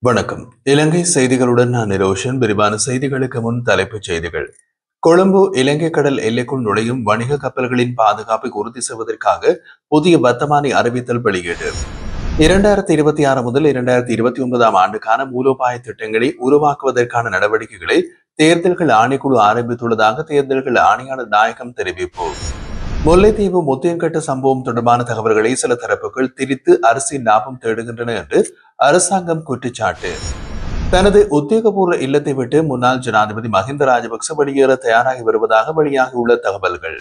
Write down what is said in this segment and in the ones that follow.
வணக்கம். இலங்கை செய்திகளுடன் நான் நிரோஷன். விரிவான செய்திகளுக்கு முன் தலைப்புச் செய்திகள். கொழும்பு இலங்கை கடல் எல்லைக்குள் நுழையும் வணிக கப்பல்களின் பாதுகாப்பை உறுதி செய்வதற்காக புதிய வர்த்தமானி அறிவித்தல் வெளியீடு. 2026 முதல் 2029 ஆண்டுக்கான மூலோபாய திட்டங்களை உருவாக்குவதற்கான நடவடிக்கைகளை தேர்தல்கள் ஆணைக்குழு ஆரம்பித்துள்ளதாக தேர்தல்கள் ஆணையாளர் நாயகம் தெரிவிப்பு. முல்லைத்தீவு முத்தியன்கட்டு சம்பவம் தொடர்பான தகவல்களை சில தரப்புகள் திரித்து அரசியல் லாபம் தேடுகின்றன என்று அரசாங்கம் குற்றச்சாட்டு. தனது உத்தியோகபூர்வ இல்லத்தை விட்டு முன்னாள் ஜனாதிபதி மஹிந்த ராஜபக்ச வெளியேற தயாராகி வருவதாக வெளியாகியுள்ள தகவல்கள்.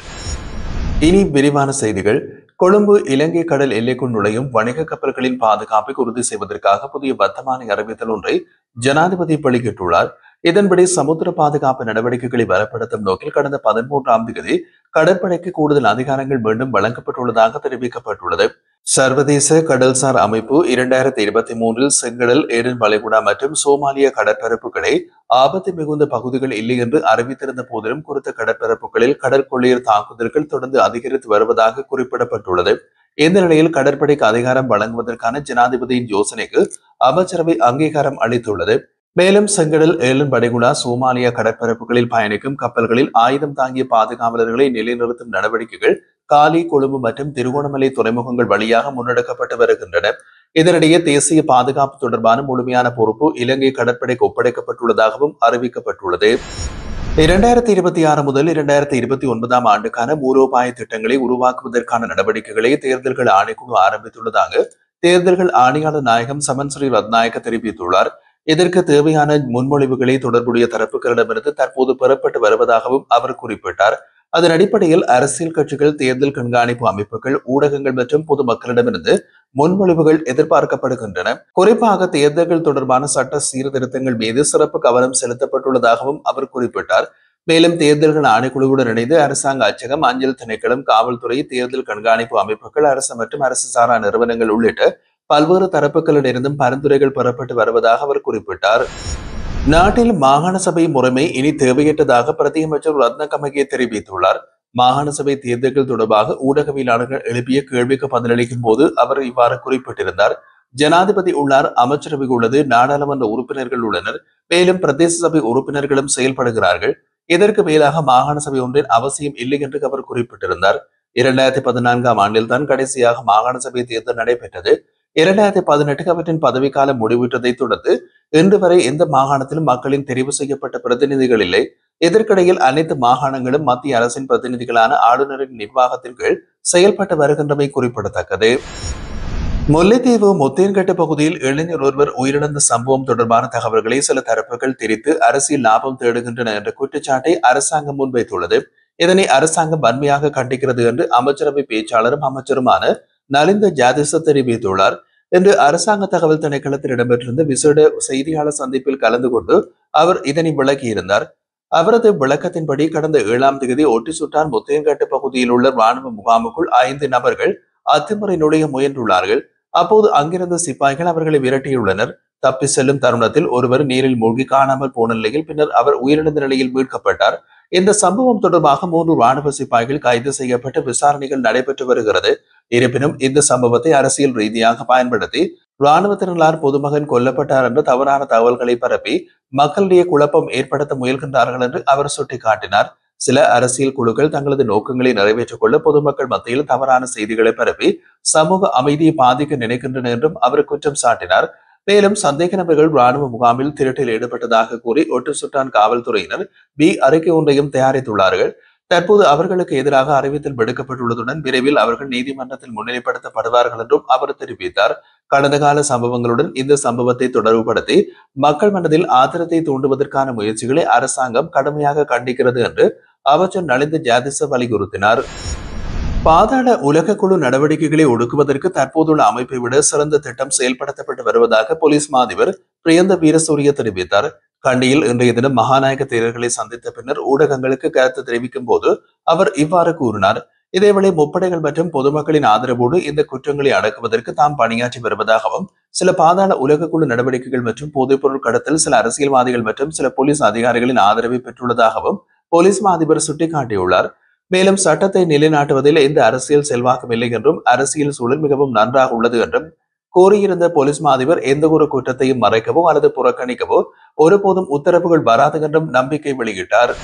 இனி விரிவான செய்திகள். கொழும்பு இலங்கை கடல் எல்லைக்குள் நுழையும் வணிக கப்பல்களின் பாதுகாப்பை உறுதி செய்வதற்காக புதிய வர்த்தமானி அறிவித்தல் ஒன்றை ஜனாதிபதி வெளியிட்டுள்ளார். இதன்படி சமுத்திர பாதுகாப்பு நடவடிக்கைகளை பலப்படுத்தும் நோக்கில் கடந்த 13ஆம் தேதி கடற்படைக்கு கூடுதல் அதிகாரங்கள் மீண்டும் வழங்கப்பட்டுள்ளதாக தெரிவிக்கப்பட்டுள்ளது. சர்வதேச கடல்சார் அமைப்பு 2023 செங்கடல், ஏடன் வளைகுடா மற்றும் சோமாலிய கடற்பரப்புகளை ஆபத்து மிகுந்த பகுதிகள் இல்லை என்று அறிவித்திருந்த போதிலும் குறித்த கடற்பரப்புகளில் கடற்கொள்ளையர் தாக்குதல்கள் தொடர்ந்து அதிகரித்து வருவதாக குறிப்பிடப்பட்டுள்ளது. இந்த நிலையில் கடற்படைக்கு அதிகாரம் வழங்குவதற்கான ஜனாதிபதியின் யோசனைக்கு அமைச்சரவை அங்கீகாரம் அளித்துள்ளது. மேலும் செங்கடல், ஏலன் வளைகுடா, சோமாலியா கடற்பரப்புகளில் பயணிக்கும் கப்பல்களில் ஆயுதம் தாங்கிய பாதுகாவலர்களை நிலைநிறுத்தும் நடவடிக்கைகள் காலி, கொழும்பு மற்றும் திருகோணமலை துறைமுகங்கள் வழியாக முன்னெடுக்கப்பட்டு வருகின்றன. இதனிடையே தேசிய பாதுகாப்பு தொடர்பான முழுமையான பொறுப்பு இலங்கை கடற்படைக்கு ஒப்படைக்கப்பட்டுள்ளதாகவும் அறிவிக்கப்பட்டுள்ளது. 2026 முதல் 2029 ஆண்டுக்கான மூலோபாய திட்டங்களை உருவாக்குவதற்கான நடவடிக்கைகளை தேர்தல்கள் ஆணைக்குழு ஆரம்பித்துள்ளதாக தேர்தல்கள் ஆணையாளர் நாயகம் சமன் ஸ்ரீ ரத்நாயக்க தெரிவித்துள்ளார். இதற்கு தேவையான முன்மொழிவுகளை தொடர்புடைய தரப்புகளிடமிருந்து தற்போது பெறப்பட்டு வருவதாகவும் அவர் குறிப்பிட்டார். அதன் அடிப்படையில் அரசியல் கட்சிகள், தேர்தல் கண்காணிப்பு அமைப்புகள், ஊடகங்கள் மற்றும் பொதுமக்களிடமிருந்து முன்மொழிவுகள் எதிர்பார்க்கப்படுகின்றன. குறிப்பாக தேர்தல்கள் தொடர்பான சட்ட சீர்திருத்தங்கள் மீது சிறப்பு கவனம் செலுத்தப்பட்டுள்ளதாகவும் அவர் குறிப்பிட்டார். மேலும் தேர்தல்கள் ஆணைக்குழுவுடன் இணைந்து அரசாங்க அச்சகம், அஞ்சல் திணைக்களம், காவல்துறை, தேர்தல் கண்காணிப்பு அமைப்புகள், அரசு மற்றும் அரசு சாரா நிறுவனங்கள் உள்ளிட்ட பல்வேறு தரப்புகளிடமிருந்தும் பரிந்துரைகள் பெறப்பட்டு வருவதாக அவர் குறிப்பிட்டார். நாட்டில் மாகாண சபை முறைமை இனி தேவையற்றதாக பிரதியமைச்சர் ரத்னகமகே தெரிவித்துள்ளார். மாகாண சபை தேர்தல்கள் தொடர்பாக ஊடகவியலாளர்கள் எழுப்பிய கேள்விக்கு பதிலளிக்கும் போது அவர் இவ்வாறு குறிப்பிட்டிருந்தார். ஜனாதிபதி உள்ளார், அமைச்சரவை உள்ளது, நாடாளுமன்ற உறுப்பினர்கள் உள்ளனர், மேலும் பிரதேச சபை உறுப்பினர்களும் செயல்படுகிறார்கள். இதற்கு மேலாக மாகாண சபை ஒன்றின் அவசியம் இல்லை என்று அவர் குறிப்பிட்டிருந்தார். 2014 ஆண்டில் தான் கடைசியாக மாகாண சபை தேர்தல் நடைபெற்றது. 2018 அவற்றின் பதவிக்காலம் முடிவுற்றதை தொடர்ந்து இன்று வரை எந்த மாகாணத்திலும் மக்களின் தெரிவு செய்யப்பட்ட பிரதிநிதிகள் இல்லை. இதற்கிடையில் அனைத்து மாகாணங்களும் மத்திய அரசின் பிரதிநிதிகளான ஆளுநரின் நிர்வாகத்தின் கீழ் செயல்பட்டு வருகின்றமை குறிப்பிடத்தக்கது. முல்லைத்தீவு முத்தியன்கட்டு பகுதியில் இளைஞர் ஒருவர் உயிரிழந்த சம்பவம் தொடர்பான தகவல்களை சில தரப்புகள் திரித்து அரசியல் லாபம் தேடுகின்றன என்ற குற்றச்சாட்டை அரசாங்கம் முன்வைத்துள்ளது. இதனை அரசாங்கம் வன்மையாக கண்டிக்கிறது என்று அமைச்சரவை பேச்சாளரும் அமைச்சருமான நலிந்த ஜாதிச தெரிவித்துள்ளார். இன்று அரசாங்க தகவல் திணைக்களத்தில் இடம்பெற்றிருந்த விசேட செய்தியாளர் சந்திப்பில் கலந்து கொண்டு அவர் இதனை விளக்கியிருந்தார். அவரது விளக்கத்தின்படி கடந்த 7ஆம் தேதி ஒட்டிசுட்டான் முத்தியன்கட்டு பகுதியில் உள்ள ராணுவ முகாமுக்குள் 5 நபர்கள் அத்துமுறை நுழைய முயன்றுள்ளார்கள். அப்போது அங்கிருந்த சிப்பாய்கள் அவர்களை விரட்டியுள்ளனர். தப்பி செல்லும் தருணத்தில் ஒருவர் நீரில் மூழ்கி காணாமல் போன நிலையில் பின்னர் அவர் உயிரிழந்த நிலையில் மீட்கப்பட்டார். இந்த சம்பவம் தொடர்பாக 3 ராணுவ சிப்பாய்கள் கைது செய்யப்பட்டு விசாரணைகள் நடைபெற்று வருகிறது. இருப்பினும் இந்த சம்பவத்தை அரசியல் ரீதியாக பயன்படுத்தி ராணுவத்தினரால் பொதுமகன் கொல்லப்பட்டார் என்ற தவறான தகவல்களை பரப்பி மக்களிடையே குழப்பம் ஏற்படுத்த முயல்கின்றார்கள் என்று அவர் சுட்டிக்காட்டினார். சில அரசியல் குழுக்கள் தங்களது நோக்கங்களை நிறைவேற்றிக் கொள்ள பொதுமக்கள் மத்தியில் தவறான செய்திகளை பரப்பி சமூக அமைதியை பாதிக்க நினைக்கின்றன என்றும் அவர் குற்றம் சாட்டினார். மேலும் சந்தேக நபர்கள் ராணுவ முகாமில் திருட்டில் ஈடுபட்டதாக கூறி ஒட்டுசுட்டான் காவல்துறையினர் அறிக்கை ஒன்றையும் தயாரித்துள்ளார்கள். தற்போது அவர்களுக்கு எதிராக அறிவித்தல் விடுக்கப்பட்டுள்ளதுடன் விரைவில் அவர்கள் நீதிமன்றத்தில் முன்னிலைப்படுத்தப்படுவார்கள் என்றும் அவர் தெரிவித்தார். கடந்த கால சம்பவங்களுடன் இந்த சம்பவத்தை தொடர்புபடுத்தி மக்கள் மனதில் ஆத்திரத்தை தூண்டுவதற்கான முயற்சிகளை அரசாங்கம் கடுமையாக கண்டிக்கிறது என்று அமைச்சர் நலிந்த ஜாதிச வலியுறுத்தினார். பாதாள உலக குழு நடவடிக்கைகளை ஒடுக்குவதற்கு தற்போதுள்ள அமைப்பை விட சிறந்த திட்டம் செயல்படுத்தப்பட்டு வருவதாக போலீஸ் மாதிபர் பிரியந்த வீரசூரிய தெரிவித்தார். கண்டியில் இன்றைய தினம் மகாநாயக தேரர்களை சந்தித்த பின்னர் ஊடகங்களுக்கு கருத்து தெரிவிக்கும் போது அவர் இவ்வாறு கூறினார். இதேவேளை முப்படைகள் மற்றும் பொதுமக்களின் ஆதரவோடு இந்த குற்றங்களை அடக்குவதற்கு தாம் பணியாற்றி வருவதாகவும் சில பாதாள உலக குழு நடவடிக்கைகள் மற்றும் போதைப்பொருள் கடத்தல் சில அரசியல்வாதிகள் மற்றும் சில போலீஸ் அதிகாரிகளின் ஆதரவை பெற்றுள்ளதாகவும் போலீஸ் மாதிபர் சுட்டிக்காட்டியுள்ளார். மேலும் சட்டத்தை நிலைநாட்டுவதில் எந்த அரசியல் செல்வாக்கும் இல்லை என்றும் அரசியல் சூழல் மிகவும் நன்றாக உள்ளது என்றும் கூறியிருந்த போலீஸ் மாதிபர் எந்த ஒரு குற்றத்தையும் மறைக்கவோ அல்லது புறக்கணிக்கவோ ஒருபோதும் உத்தரவுகள் வராது என்றும் நம்பிக்கை வெளியிட்டார்.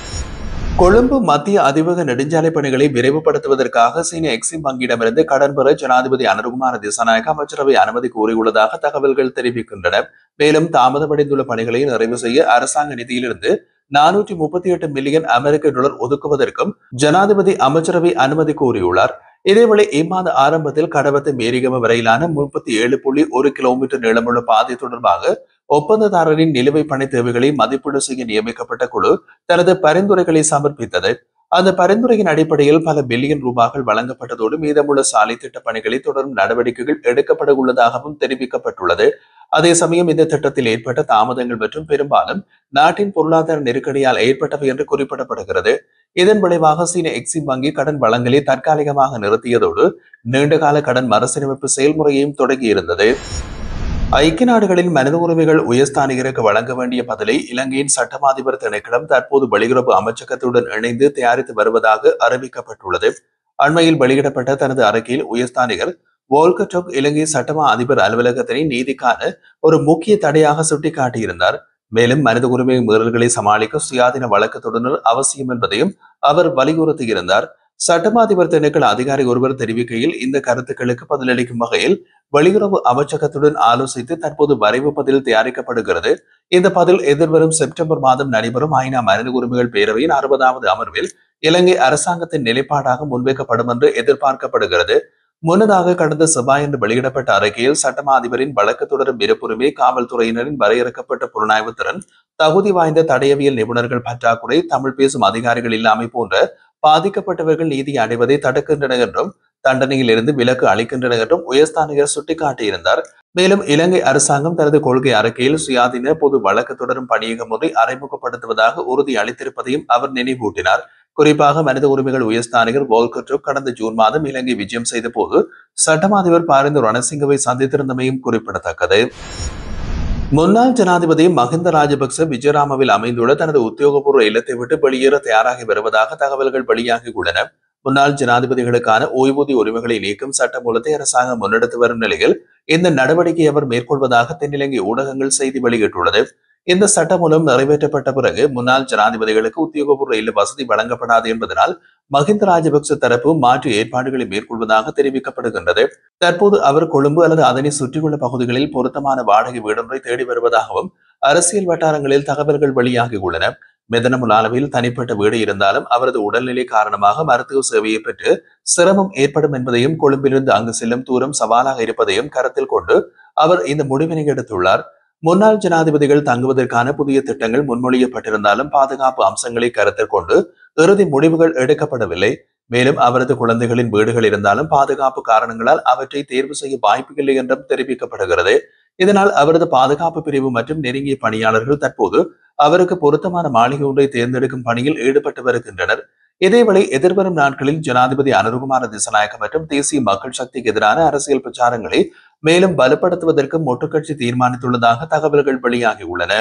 கொழும்பு மத்திய அதிவேக நெடுஞ்சாலை பணிகளை விரைவுபடுத்துவதற்காக சீன எக்ஸிம் வங்கியிடமிருந்து கடன் பெற ஜனாதிபதி அனுருகுமார திசாநாயக்க அமைச்சரவை அனுமதி கோரியுள்ளதாக தகவல்கள் தெரிவிக்கின்றன. மேலும் தாமதமடைந்துள்ள பணிகளை நிறைவு செய்ய அரசாங்க நிதியிலிருந்து 438 மில்லியன் அமெரிக்க டாலர் ஒதுக்குவதற்கும் ஜனாதிபதி அமைச்சரவை அனுமதி கோரியுள்ளார். இதேவேளை இம்மாத ஆரம்பத்தில் கடவத்து மேரிகம வரையிலான 37.1 கிலோமீட்டர் நீளமுள்ள பாதை தொடர்பாக ஒப்பந்ததாரரின் நிலுவைப் பணி தேவைகளை மதிப்பீடு செய்ய நியமிக்கப்பட்ட குழு தனது பரிந்துரைகளை சமர்ப்பித்தது. அந்த பரிந்துரையின் அடிப்படையில் பல பில்லியன் ரூபாய்கள் வழங்கப்பட்டதோடு மீதமுள்ள சாலை திட்ட பணிகளை தொடரும் நடவடிக்கைகள் எடுக்கப்பட உள்ளதாகவும் தெரிவிக்கப்பட்டுள்ளது. அதே சமயம் இந்த திட்டத்தில் ஏற்பட்ட தாமதங்கள் மற்றும் பெரும்பாலும் நாட்டின் பொருளாதார நெருக்கடியால் ஏற்பட்டவை என்று குறிப்பிடப்படுகிறது. இதன் விளைவாக சீன எக்ஸிம் வங்கி கடன் வழங்கலை தற்காலிகமாக நிறுத்தியதோடு நீண்டகால கடன் மறுசீரமைப்பு செயல்முறையையும் தொடங்கியிருந்தது. ஐக்கிய நாடுகளின் மனித உரிமைகள் உயர்ஸ்தானிகருக்கு வழங்க வேண்டிய பதிலை இலங்கையின் சட்டமாதிபர் திணைக்களம் தற்போது வெளியுறவு அமைச்சகத்துடன் இணைந்து தயாரித்து வருவதாக அறிவிக்கப்பட்டுள்ளது. அண்மையில் வெளியிடப்பட்ட தனது அறிக்கையில் உயர்ஸ்தானிகர் வோல்கர் டோக் இலங்கை சட்டமா அதிபர் அலுவலகத்தினை நீதிக்கான ஒரு முக்கிய தடையாக சுட்டிக்காட்டியிருந்தார். மேலும் மனித உரிமை மீறல்களை சமாளிக்க சுயாதீன வழக்கு தொடர்ந்து அவசியம் என்பதையும் அவர் வலியுறுத்தியிருந்தார். சட்டமாதிபர் திணைக்கள அதிகாரி ஒருவர் தெரிவிக்கையில் இந்த கருத்துக்களுக்கு பதிலளிக்கும் வகையில் வெளியுறவு அமைச்சகத்துடன் ஆலோசித்து தற்போது வரைவு பதில் தயாரிக்கப்படுகிறது. இந்த பதில் எதிர்வரும் செப்டம்பர் மாதம் நடைபெறும் ஐநா மனித உரிமைகள் பேரவையின் 60வது அமர்வில் இலங்கை அரசாங்கத்தின் நிலைப்பாடாக முன்வைக்கப்படும் என்று எதிர்பார்க்கப்படுகிறது. முன்னதாக கடந்த செவ்வாயன்று வெளியிடப்பட்ட அறிக்கையில் சட்டமா அதிபரின் வழக்கு தொடரும் விருப்புரிமை, காவல்துறையினரின் வரையறுக்கப்பட்ட புலனாய்வு திறன், தகுதி வாய்ந்த தடயவியல் நிபுணர்கள் பற்றாக்குறை, தமிழ் பேசும் அதிகாரிகள் இல்லாமை போன்ற பாதிக்கப்பட்டவர்கள் நீதி அடைவதை தடுக்கின்றன என்றும் தண்டனையில் இருந்து விலக்கு அளிக்கின்றன என்றும் உயர்ஸ்தானிகர் சுட்டிக்காட்டியிருந்தார். மேலும் இலங்கை அரசாங்கம் தனது கொள்கை அறிக்கையில் சுயாதீன பொது வழக்கு தொடரும் பணியகம் ஒன்றை அறிமுகப்படுத்துவதாக உறுதி அளித்திருப்பதையும் அவர் நினைவூட்டினார். குறிப்பாக மனித உரிமைகள் உயர்ஸ்தானிகர் வோல்கர் டோக் கடந்த ஜூன் மாதம் இலங்கை விஜயம் செய்த போது சட்டமாதிபர் பாரிந்த ரணசிங்கவை சந்தித்திருந்தமையும் குறிப்பிடத்தக்கது. முன்னாள் ஜனாதிபதி மஹிந்த ராஜபக்ச விஜயராமவில் அமைந்துள்ள தனது உத்தியோகபூர்வ இல்லத்தை விட்டு வெளியேற தயாராகி வருவதாக தகவல்கள் வெளியாகியுள்ளன. முன்னாள் ஜனாதிபதிகளுக்கான ஓய்வூதிய உரிமைகளை நீக்கும் சட்டமூலத்தை அரசாங்கம் முன்னெடுத்து வரும் நிலையில் இந்த நடவடிக்கை அவர் மேற்கொள்வதாக தென்னிலங்கை ஊடகங்கள் செய்தி வெளியிட்டுள்ளது. இந்த சட்டம் மூலம் நிறைவேற்றப்பட்ட பிறகு முன்னாள் ஜனாதிபதிகளுக்கு உத்தியோகபூர்வ இல்ல வசதி வழங்கப்படாது என்பதனால் மஹிந்த ராஜபக்ச தரப்பு மாற்று ஏற்பாடுகளை மேற்கொள்வதாக தெரிவிக்கப்படுகின்றது. தற்போது அவர் கொழும்பு அல்லது அதனை சுற்றியுள்ள பகுதிகளில் பொருத்தமான வாடகை வீடொன்றை தேடி வருவதாகவும் அரசியல் வட்டாரங்களில் தகவல்கள் வெளியாகியுள்ளன. மெதனமுல் அளவில் தனிப்பட்ட வீடு இருந்தாலும் அவரது உடல்நிலை காரணமாக மருத்துவ சேவையை பெற்று சிரமம் ஏற்படும் என்பதையும் கொழும்பிலிருந்து அங்கு செல்லும் தூரம் சவாலாக இருப்பதையும் கருத்தில் கொண்டு அவர் இந்த முடிவினை எடுத்துள்ளார். முன்னாள் ஜனாதிபதிகள் தங்குவதற்கான புதிய திட்டங்கள் முன்மொழியப்பட்டிருந்தாலும் பாதுகாப்பு அம்சங்களை கருத்தில் கொண்டு இறுதி முடிவுகள் எடுக்கப்படவில்லை. மேலும் அவரது குழந்தைகளின் வீடுகள் இருந்தாலும் பாதுகாப்பு காரணங்களால் அவற்றை தேர்வு செய்ய வாய்ப்பில்லை என்றும் தெரிவிக்கப்படுகிறது. இதனால் அவரது பாதுகாப்பு பிரிவு மற்றும் நெருங்கிய பணியாளர்கள் தற்போது அவருக்கு பொருத்தமான மாளிகை ஒன்றை தேர்ந்தெடுக்கும் பணியில் ஈடுபட்டு வருகின்றனர். இதேவேளை எதிர்வரும் நாட்களில் ஜனாதிபதி அனுருகுமார திசாநாயக்க மற்றும் தேசிய மக்கள் சக்திக்கு எதிரான அரசியல் பிரச்சாரங்களை மேலும் பலப்படுத்துவதற்கு மொட்டுக்கட்சி தீர்மானித்துள்ளதாக தகவல்கள் வெளியாகியுள்ளன.